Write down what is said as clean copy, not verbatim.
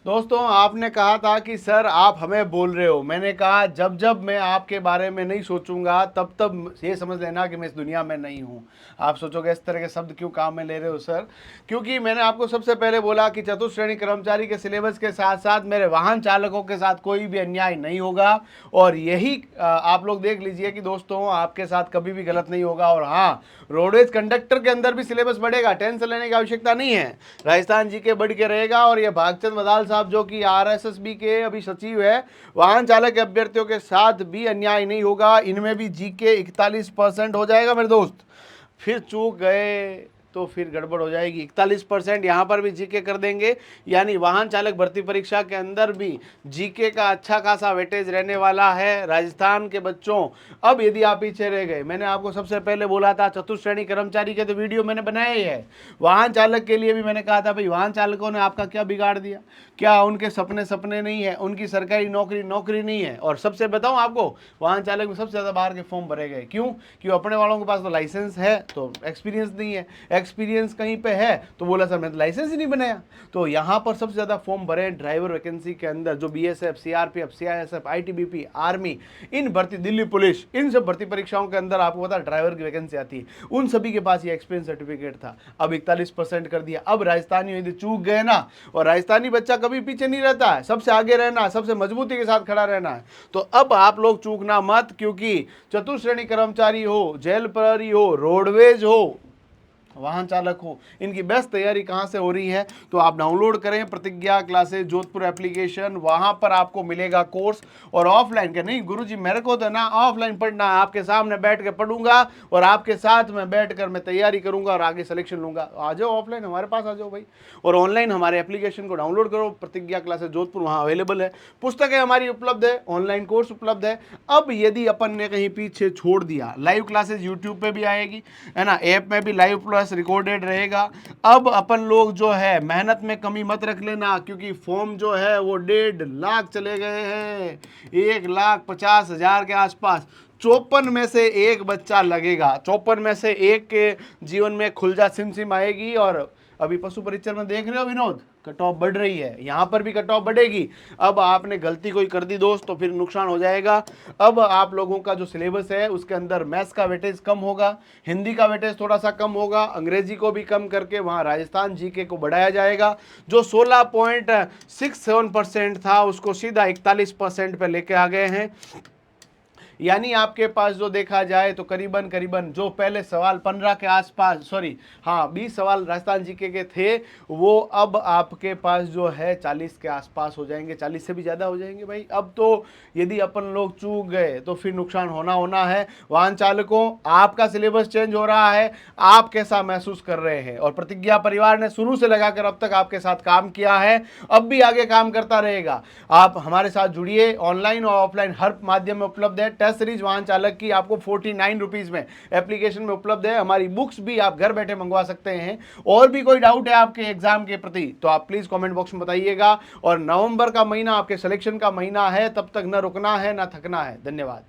दोस्तों आपने कहा था कि सर आप हमें बोल रहे हो। मैंने कहा जब जब मैं आपके बारे में नहीं सोचूंगा तब तब ये समझ लेना कि मैं इस दुनिया में नहीं हूँ। आप सोचोगे इस तरह के शब्द क्यों काम में ले रहे हो सर? क्योंकि मैंने आपको सबसे पहले बोला कि चतुर्थ श्रेणी कर्मचारी के सिलेबस के साथ साथ मेरे वाहन चालकों के साथ कोई भी अन्याय नहीं होगा। और यही आप लोग देख लीजिए कि दोस्तों आपके साथ कभी भी गलत नहीं होगा। और हाँ, रोडवेज कंडक्टर के अंदर भी सिलेबस बढ़ेगा, टेंशन लेने की आवश्यकता नहीं है। राजस्थान जी के बढ़ के रहेगा। और ये भागचंद मदाल साहब जो कि आरएसएसबी के अभी सचिव है, वाहन चालक अभ्यर्थियों के साथ भी अन्याय नहीं होगा। इनमें भी जीके 41% हो जाएगा मेरे दोस्त। फिर चूक गए तो फिर गड़बड़ हो जाएगी। 41% यहाँ पर भी जीके कर देंगे, यानी वाहन चालक भर्ती परीक्षा के अंदर भी जीके का अच्छा खासा वेटेज रहने वाला है राजस्थान के बच्चों। अब यदि आप पीछे रह गए, मैंने आपको सबसे पहले बोला था चतुर्थ श्रेणी कर्मचारी के तो वीडियो मैंने बनाया ही है। वाहन चालक के लिए भी मैंने कहा था भाई वाहन चालकों ने आपका क्या बिगाड़ दिया? क्या उनके सपने सपने नहीं है? उनकी सरकारी नौकरी नौकरी नहीं है? और सबसे बताऊं आपको, वाहन चालक में सबसे ज़्यादा बाहर के फॉर्म भरे गए। क्यों? क्यों? अपने वालों के पास तो लाइसेंस है तो एक्सपीरियंस नहीं है, एक्सपीरियंस कहीं पे है तो बोला सर मैं तो लाइसेंस ही नहीं बनाया। तो यहाँ पर सबसे ज़्यादा फॉर्म भरे ड्राइवर वैकेंसी के अंदर, जो BSF, CRPF, CISF, ITBP, army, इन भर्ती, दिल्ली पुलिस, इन सब भर्ती परीक्षाओं के अंदर आपको पता ड्राइवर की वैकेंसी आती है, उन सभी के पास ये एक्सपीरियंस सर्टिफिकेट था। अब 41% कर दिया। अब राजस्थानी यदि चूक गए ना, और राजस्थानी बच्चा कभी पीछे नहीं रहता है, सबसे आगे रहना, सबसे मजबूती के साथ खड़ा रहना है। तो अब आप लोग चूकना मत, क्योंकि चतुर्थ श्रेणी कर्मचारी हो, जेल प्रहरी हो, रोडवेज हो, वाहन चालक हो, इनकी बेस्ट तैयारी कहाँ से हो रही है? तो आप डाउनलोड करें प्रतिज्ञा क्लासेस जोधपुर एप्लीकेशन, वहाँ पर आपको मिलेगा कोर्स। और ऑफलाइन के नहीं गुरुजी मेरे को तो ना ऑफलाइन पढ़ना है, आपके सामने बैठ के पढ़ूंगा और आपके साथ में बैठ कर मैं तैयारी करूंगा और आगे सिलेक्शन लूंगा। आ जाओ ऑफलाइन हमारे पास आ जाओ भाई। और ऑनलाइन हमारे एप्लीकेशन को डाउनलोड करो, प्रतिज्ञा क्लासेस जोधपुर वहाँ अवेलेबल है, पुस्तकें हमारी उपलब्ध है, ऑनलाइन कोर्स उपलब्ध है। अब यदि अपन ने कहीं पीछे छोड़ दिया, लाइव क्लासेस यूट्यूब पे भी आएगी, है ना, ऐप में भी लाइव क्लास रिकॉर्डेड रहेगा। अब अपन लोग जो है मेहनत में कमी मत रख लेना, क्योंकि फॉर्म जो है वो 1.5 लाख चले गए हैं, 1,50,000 के आसपास। 54 में से एक बच्चा लगेगा, 54 में से एक के जीवन में खुलजा सिमसिम आएगी। और अभी पशु परीक्षण में देख रहे हो विनोद, कट ऑफ बढ़ रही है, यहाँ पर भी कट ऑफ बढ़ेगी। अब आपने गलती कोई कर दी दोस्त तो फिर नुकसान हो जाएगा। अब आप लोगों का जो सिलेबस है उसके अंदर मैथ्स का वेटेज कम होगा, हिंदी का वेटेज थोड़ा सा कम होगा, अंग्रेजी को भी कम करके वहाँ राजस्थान जीके को बढ़ाया जाएगा। जो 16.67% था उसको सीधा 41% पे लेके आ गए हैं। यानी आपके पास जो देखा जाए तो करीबन करीबन जो पहले सवाल 15 के आसपास, सॉरी हाँ 20 सवाल राजस्थान जीके के थे, वो अब आपके पास जो है 40 के आसपास हो जाएंगे, 40 से भी ज़्यादा हो जाएंगे भाई। अब तो यदि अपन लोग चूक गए तो फिर नुकसान होना होना है। वाहन चालकों, आपका सिलेबस चेंज हो रहा है, आप कैसा महसूस कर रहे हैं? और प्रतिज्ञा परिवार ने शुरू से लगाकर अब तक आपके साथ काम किया है, अब भी आगे काम करता रहेगा। आप हमारे साथ जुड़िए, ऑनलाइन और ऑफलाइन हर माध्यम में उपलब्ध है। टेस्ट सीरीज वाहन चालक की आपको 49 रुपीज में एप्लीकेशन में उपलब्ध है। हमारी बुक्स भी आप घर बैठे मंगवा सकते हैं। और भी कोई डाउट है आपके एग्जाम के प्रति तो आप प्लीज कमेंट बॉक्स में बताइएगा। और नवंबर का महीना आपके सिलेक्शन का महीना है, तब तक न रुकना है न थकना है। धन्यवाद।